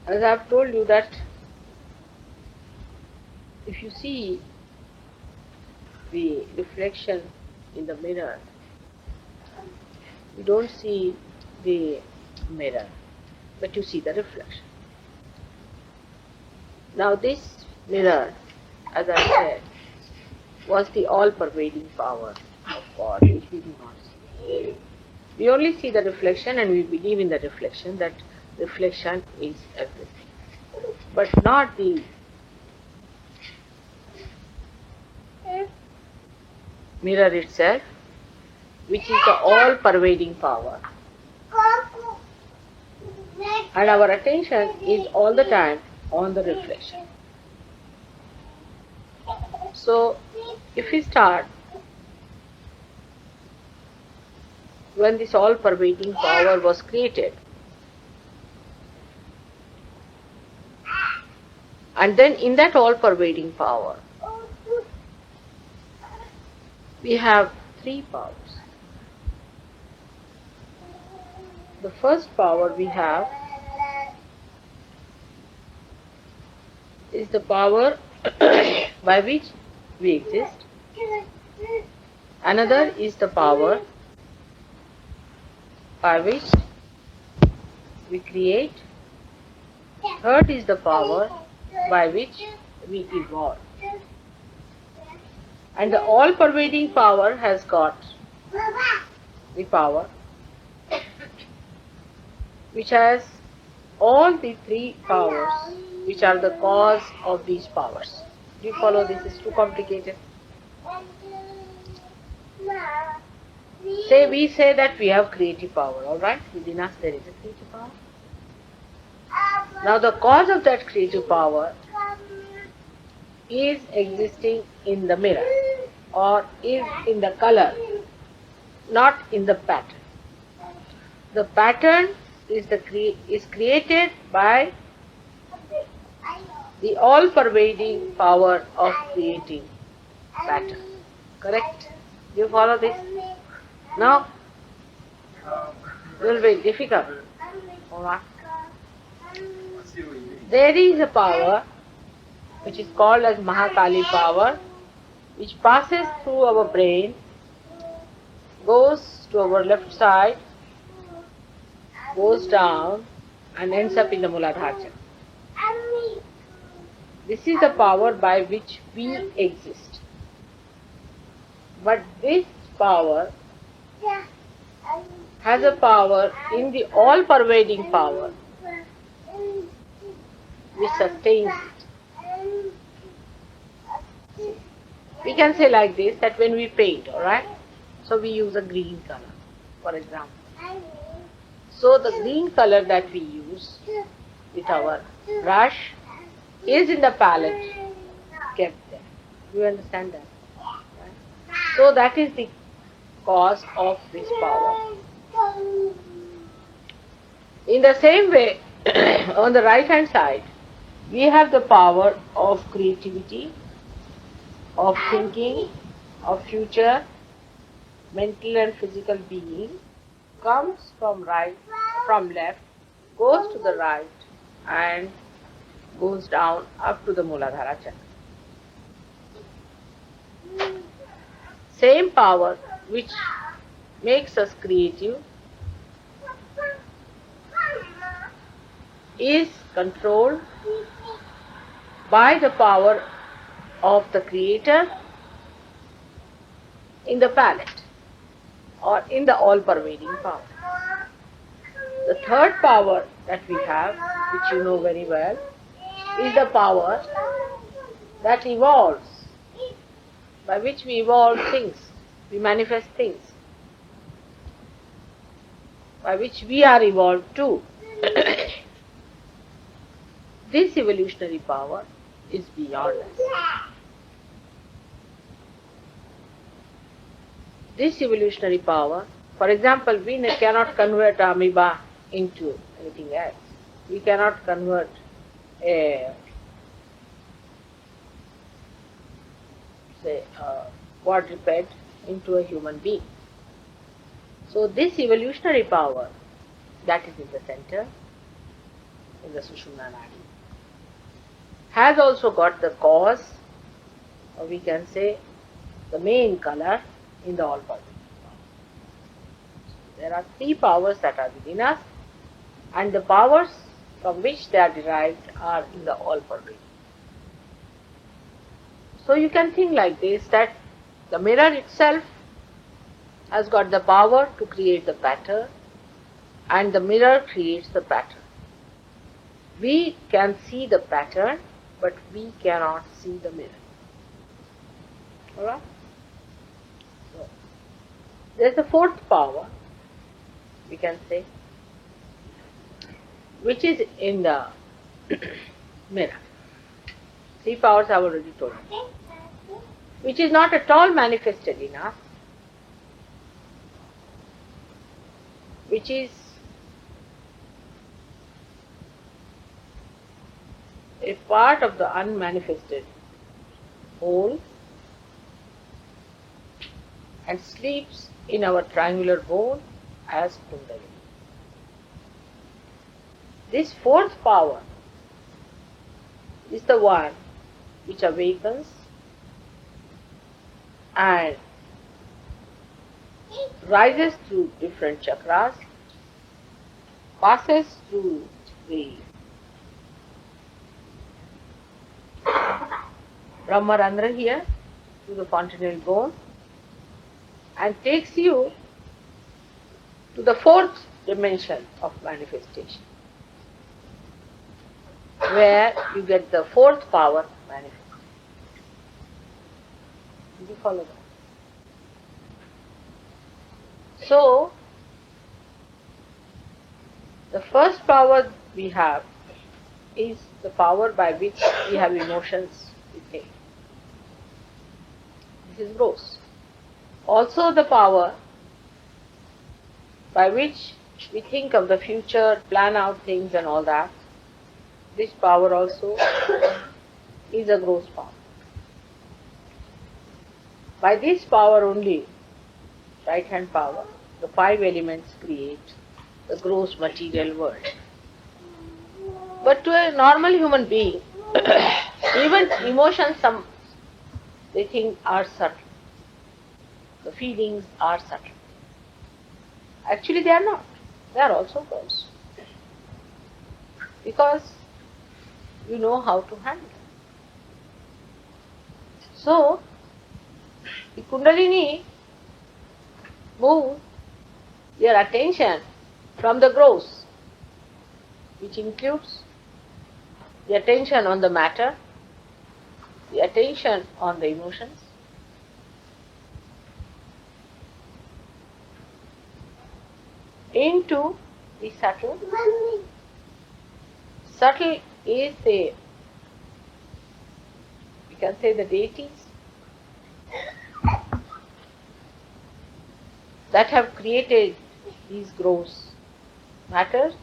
As I have told you that if you see the reflection in the mirror, you don't see the mirror, but you see the reflection. Now this mirror, as I said, was the all-pervading power of God, which we do not see. We only see the reflection and we believe in the reflection, that reflection is everything. But not the mirror itself, which is the all-pervading power. And our attention is all the time on the reflection. So, if we start, when this all-pervading power was created, and then in that all-pervading power, we have three powers. The first power we have is the power by which we exist. Another is the power by which we create. Third is the power by which we evolve. And the all-pervading power has got the power which has all the three powers which are the cause of these powers. Do you follow this? Is too complicated? We say that we have creative power, alright? Within us there is a creative power. Now the cause of that creative power is existing in the mirror or is in the color, not in the pattern. The pattern is created by the all-pervading power of creating pattern. Correct? Do you follow this? Now, it will be difficult. Alright. There is a power which is called as Mahakali power, which passes through our brain, goes to our left side, goes down and ends up in the Muladhara chakra. This is the power by which we exist. But this power has a power in the all-pervading power which sustains it. We can say like this, that when we paint, alright, so we use a green color, for example. So the green color that we use with our brush is in the palette kept there. Do you understand that? Right? So that is the cause of this power. In the same way, on the right hand side, we have the power of creativity, of thinking, of future, mental and physical being, comes from left, goes to the right and goes down up to the Muladhara chakra. Same power which makes us creative is controlled by the power of the Creator in the palette or in the all-pervading power. The third power that we have, which you know very well, is the power that evolves, by which we evolve things, we manifest things, by which we are evolved too. This evolutionary power is beyond us. This evolutionary power, for example, we cannot convert amoeba into anything else. We cannot convert a quadruped into a human being. So this evolutionary power that is in the center in the Sushumna Nadi, has also got the cause, or we can say the main color, in the all-pervading power. There are three powers that are within us, and the powers from which they are derived are in the all-pervading. So you can think like this, that the mirror itself has got the power to create the pattern, and the mirror creates the pattern. We can see the pattern, but we cannot see the mirror. Alright? So, there is a fourth power, we can say, which is in the mirror. Three powers I have already told you, which is not at all manifested in us, which is a part of the unmanifested whole and sleeps in our triangular bone as Kundalini. This fourth power is the one which awakens and rises through different chakras, passes through the Brahmarandra here, through the fontanel bone, and takes you to the fourth dimension of manifestation, where you get the fourth power manifested. Did you follow that? So, the first power we have is the power by which we have emotions within. This is gross. Also the power by which we think of the future, plan out things and all that. This power also is a gross power. By this power only, right hand power, the five elements create the gross material world. But to a normal human being, even emotions, they think are subtle. The feelings are subtle. Actually they are not. They are also gross. Because you know how to handle them. So, the Kundalini moves your attention from the gross, which includes the attention on the matter, the attention on the emotions, into the subtle. Subtle is we can say the deities that have created these gross matters,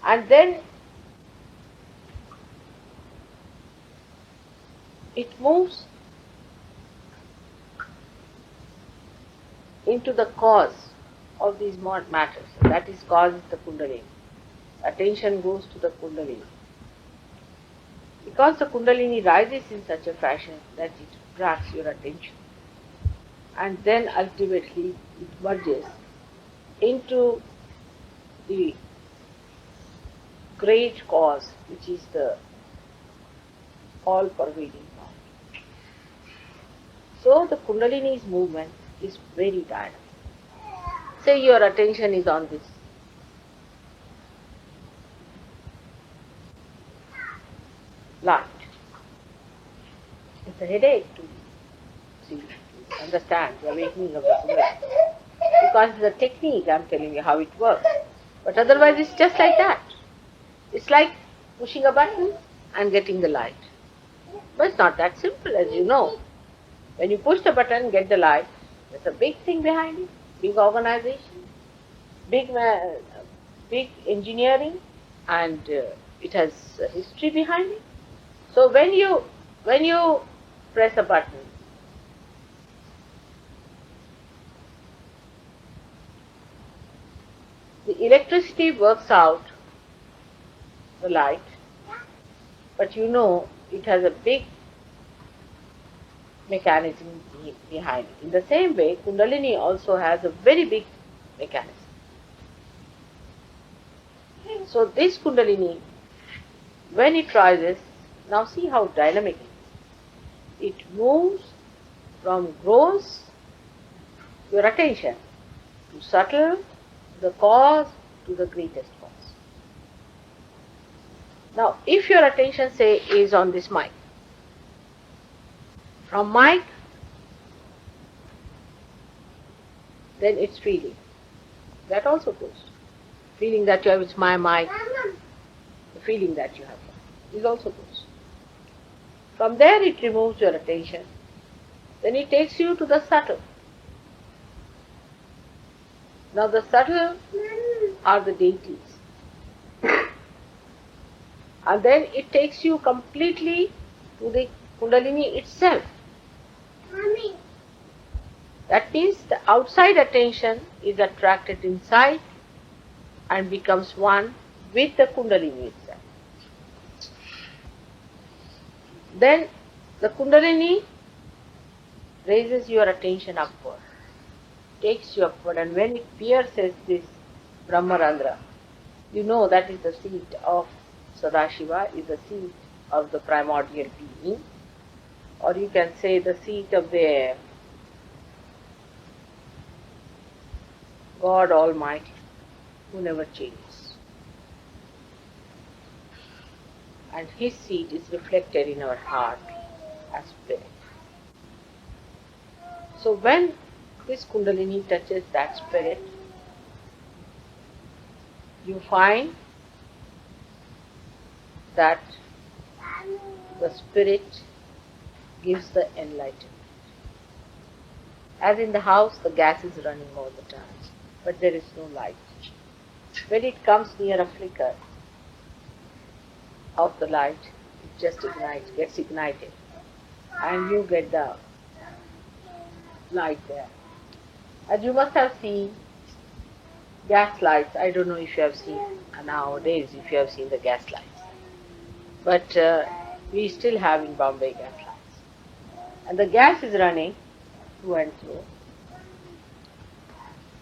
and then it moves into the cause of these matters. That is cause is the Kundalini. Attention goes to the Kundalini. Because the Kundalini rises in such a fashion that it grabs your attention, and then ultimately it merges into the great cause, which is the all-pervading power. So the Kundalini's movement is very dynamic. Say your attention is on this. Light. It's a headache to see, to understand the awakening of the Kundalini. Because it's a technique, I'm telling you how it works. But otherwise it's just like that. It's like pushing a button and getting the light. But it's not that simple, as you know. When you push the button and get the light, there's a big thing behind it, big organization, big engineering, and it has a history behind it. So when you press a button, the electricity works out the light, but you know it has a big mechanism behind it. In the same way, Kundalini also has a very big mechanism. So this Kundalini, when it rises, now see how dynamic it is. It moves from gross, your attention, to subtle, the cause, to the greatest cause. Now, if your attention, say, is on this mic, from mic, then it's feeling. That also goes. Feeling that you have, it's my mic, the feeling that you have, is also goes. From there it removes your attention. Then it takes you to the subtle. Now the subtle are the deities. And then it takes you completely to the Kundalini itself. That means the outside attention is attracted inside and becomes one with the Kundalini itself. Then the Kundalini raises your attention upward, takes you upward, and when it pierces this Brahmarandra, you know that is the seat of Sadashiva, is the seat of the primordial being, or you can say the seat of the God Almighty, who never changes. And His seat is reflected in our heart as spirit. So when this Kundalini touches that spirit, you find that the spirit gives the enlightenment. As in the house, the gas is running all the time, but there is no light. When it comes near a flicker of the light, it just gets ignited, and you get the light there. As you must have seen gas lights, I don't know if you have seen nowadays, if you have seen the gas lights, but we still have in Bombay gas lights. And the gas is running through and through.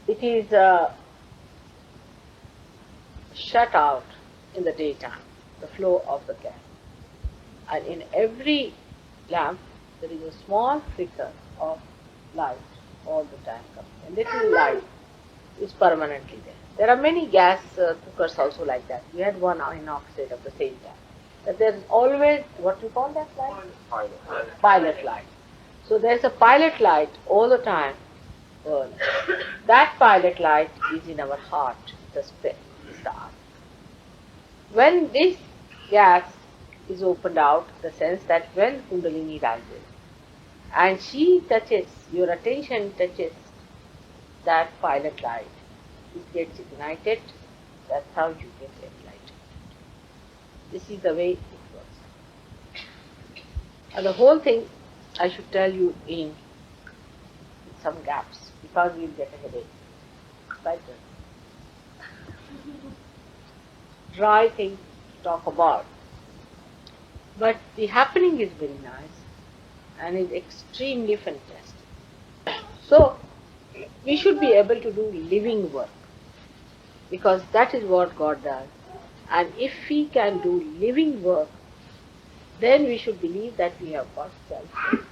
It is shut out in the daytime, the flow of the gas. And in every lamp, there is a small flicker of light all the time coming. A little light is permanently there. There are many gas cookers also like that. We had one in opposite of the same time. But there is always, what do you call that light? Pilot light. So there is a pilot light all the time burning. That pilot light is in our heart, the spirit, is the heart. When this gas is opened out, the sense that when Kundalini rises, and she touches, your attention touches that pilot light, it gets ignited, that's how you get enlightened. This is the way it works. And the whole thing, I should tell you in some gaps, because we'll get a headache. Right? Dry thing to talk about. But the happening is very nice and is extremely fantastic. So, we should be able to do living work, because that is what God does. And if we can do living work, then we should believe that we have got self-worth.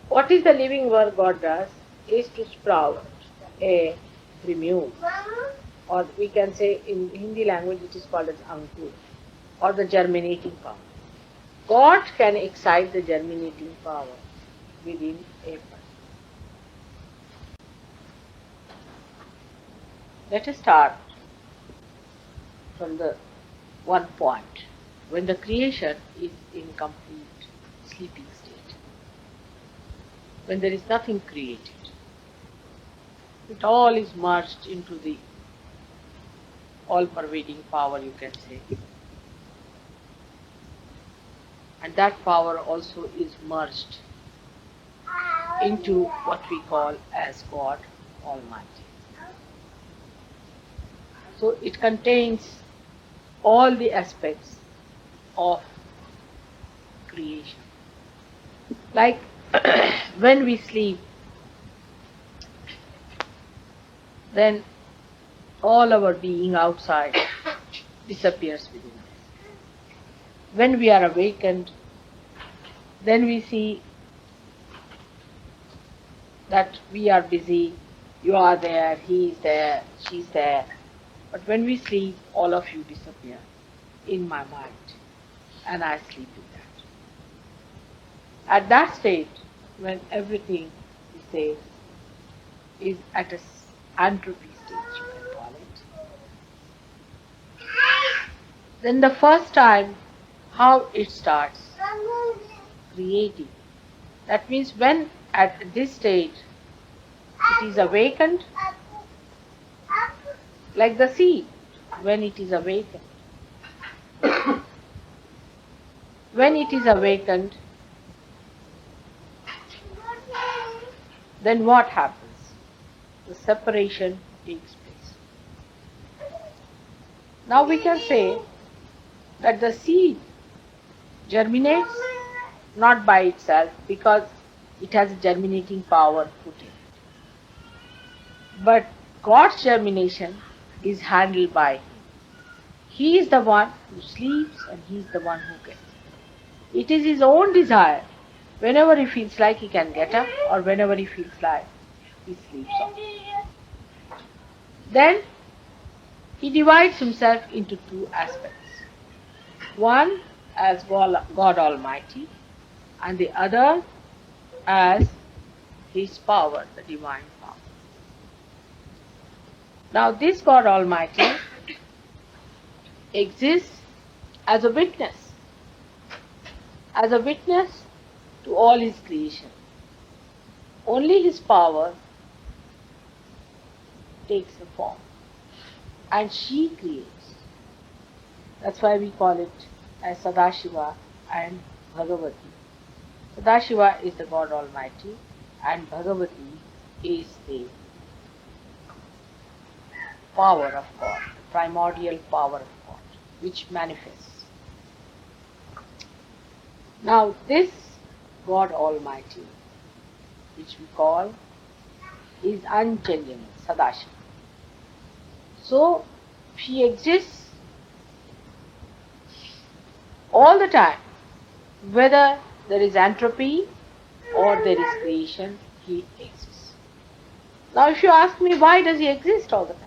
What is the living work God does? Is to sprout a primule, or we can say in Hindi language it is called as ankur, or the germinating power. God can excite the germinating power within a person. Let us start from the one point, when the creation is in complete sleeping state, when there is nothing created. It all is merged into the all-pervading power, you can say. And that power also is merged into what we call as God Almighty. So it contains all the aspects of creation. Like when we sleep, then all our being outside disappears within us. When we are awakened, then we see that we are busy, you are there, he is there, she is there. But when we sleep, all of you disappear in my mind, and I sleep with that. At that state, when everything is there, is at an entropy stage, you can call it. Then the first time, how it starts? Creating. That means when at this stage it is awakened, like the seed, when it is awakened. When it is awakened, then what happens? The separation takes place. Now we can say that the seed germinates not by itself because it has a germinating power put in it. But God's germination is handled by Him. He is the one who sleeps and He is the one who gets. It is His own desire. Whenever He feels like He can get up, or whenever He feels like He sleeps off. Then He divides Himself into two aspects. One as God Almighty, and the other as His power, the divine power. Now this God Almighty exists as a witness to all His creation. Only His power takes a form, and she creates. That's why we call it as Sadashiva and Bhagavati. Sadashiva is the God Almighty, and Bhagavati is the power of God, the primordial power of God, which manifests. Now this God Almighty, which we call, is unchangeable, Sadashiva. So He exists all the time, whether there is entropy or there is creation, He exists. Now if you ask me why does He exist all the time,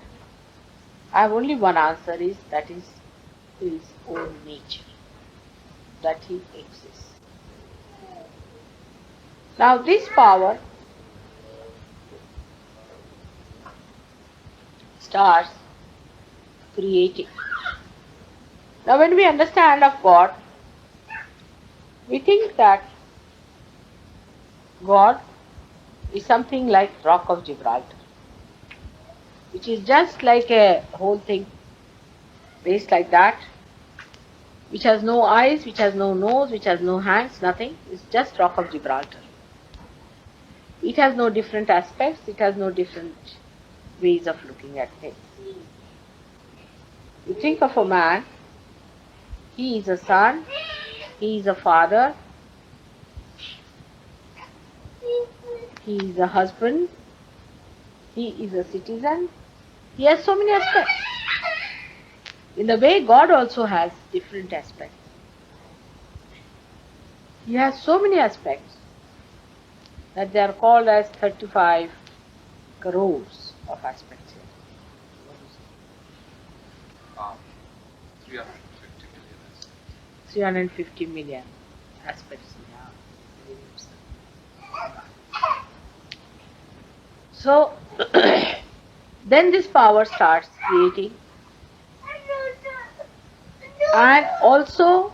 I have only one answer, is that is His own nature, that He exists. Now this power starts creating. Now when we understand of God, we think that God is something like Rock of Gibraltar, which is just like a whole thing, placed like that, which has no eyes, which has no nose, which has no hands, nothing. It's just Rock of Gibraltar. It has no different aspects, it has no different ways of looking at things. You think of a man, he is a son, he is a father, he is a husband, he is a citizen, he has so many aspects. In the way God also has different aspects. He has so many aspects that they are called as 35 crores of aspects here. 350 million aspects. So, then this power starts creating and also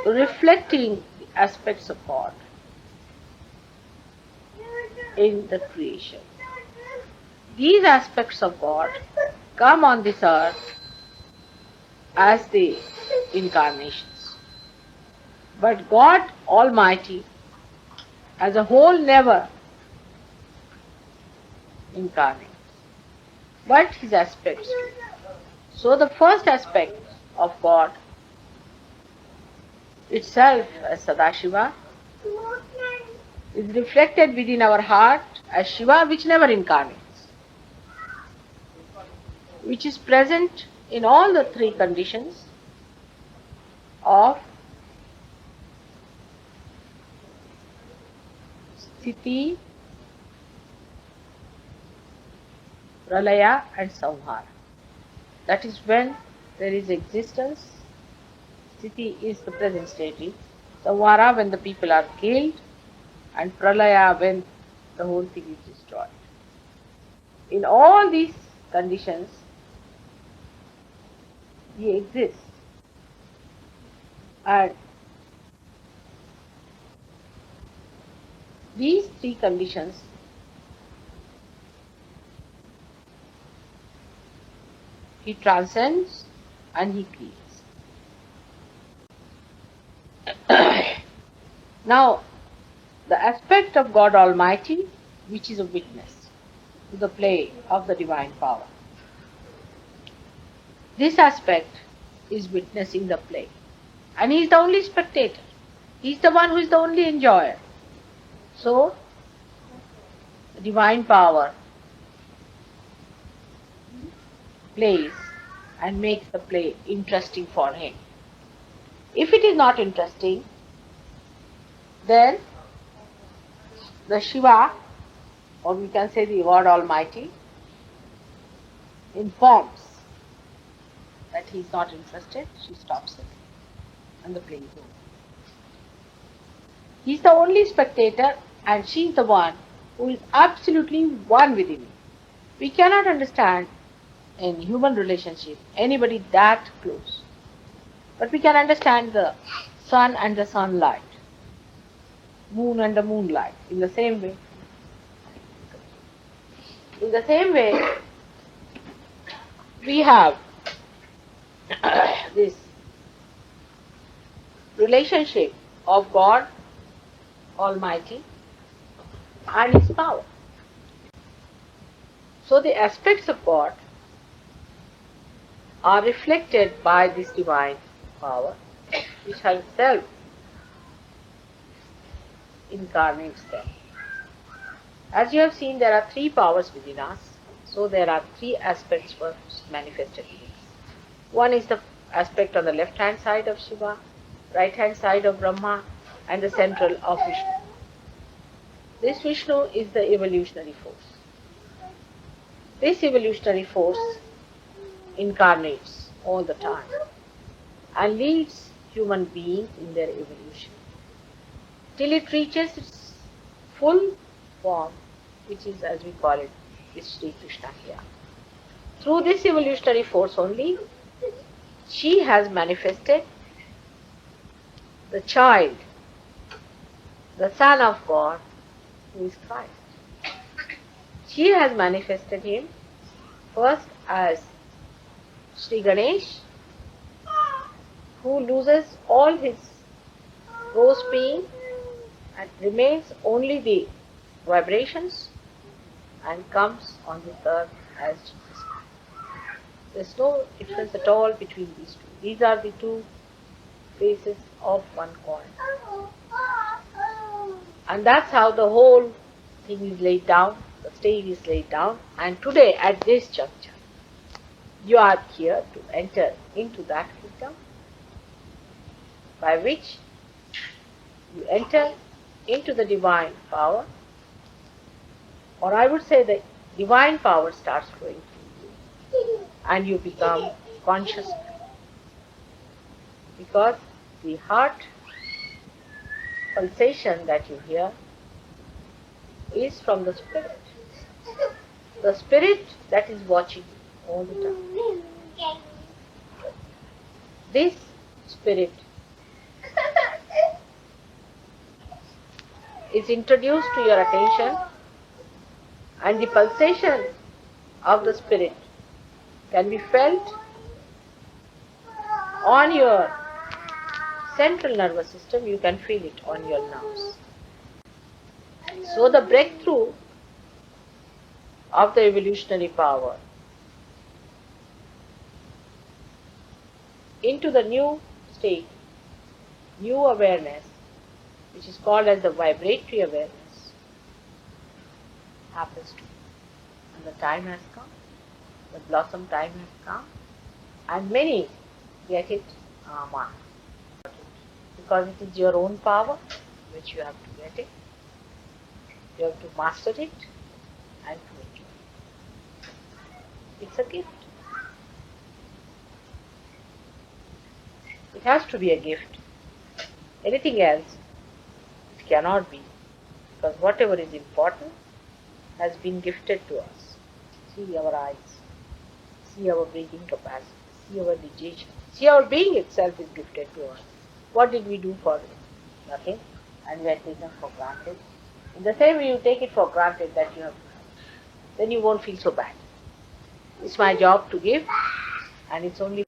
reflecting the aspects of God in the creation. These aspects of God come on this earth as the incarnations. But God Almighty as a whole never incarnates, but His aspects do. So the first aspect of God itself as Sadashiva is reflected within our heart as Shiva, which never incarnates, which is present in all the three conditions of Sthiti, Pralaya and Samhara. That is when there is existence. Sthiti is the present state. Samhara when the people are killed, and Pralaya when the whole thing is destroyed. In all these conditions, he exists. And these three conditions he transcends and he creates. Now, the aspect of God Almighty, which is a witness to the play of the divine power. This aspect is witnessing the play. And he is the only spectator. He is the one who is the only enjoyer. So, the divine power plays and makes the play interesting for him. If it is not interesting, then the Shiva, or we can say the God Almighty, informs that he is not interested, she stops it, and the play is over. He is the only spectator, and she is the one who is absolutely one with him. We cannot understand in human relationship anybody that close. But we can understand the sun and the sunlight, moon and the moonlight in the same way. In the same way, we have this relationship of God Almighty and His power. So the aspects of God are reflected by this divine power, which herself incarnates them. As you have seen, there are three powers within us, so there are three aspects first manifested in us. One is the aspect on the left hand side of Shiva, right hand side of Brahma, and the central of Vishnu. This Vishnu is the evolutionary force. This evolutionary force incarnates all the time and leads human beings in their evolution till it reaches its full form, which is, as we call it, is Shri Krishna here. Through this evolutionary force only, she has manifested the child, the Son of God, who is Christ. She has manifested him first as Sri Ganesh, who loses all his rose being and remains only the vibrations and comes on this earth as Jesus Christ. There is no difference at all between these two. These are the two faces of one coin. And that's how the whole thing is laid down, the stage is laid down. And today, at this juncture, you are here to enter into that kingdom by which you enter into the divine power, or I would say the divine power starts flowing through you and you become conscious, because the heart pulsation that you hear is from the spirit. The spirit that is watching you all the time. This spirit is introduced to your attention, and the pulsation of the spirit can be felt on your central nervous system. You can feel it on your nerves. So the breakthrough of the evolutionary power into the new state, new awareness, which is called as the vibratory awareness, happens to you. And the time has come, the blossom time has come, and many get it marked. Because it is your own power which you have to get it. You have to master it and to enjoy it. It's a gift. It has to be a gift. Anything else, it cannot be. Because whatever is important has been gifted to us. See our eyes, see our breathing capacity, see our digestion, see our being itself is gifted to us. What did we do for it? Nothing. And we are taken for granted. In the same way you take it for granted that you have, then you won't feel so bad. It's my job to give, and it's only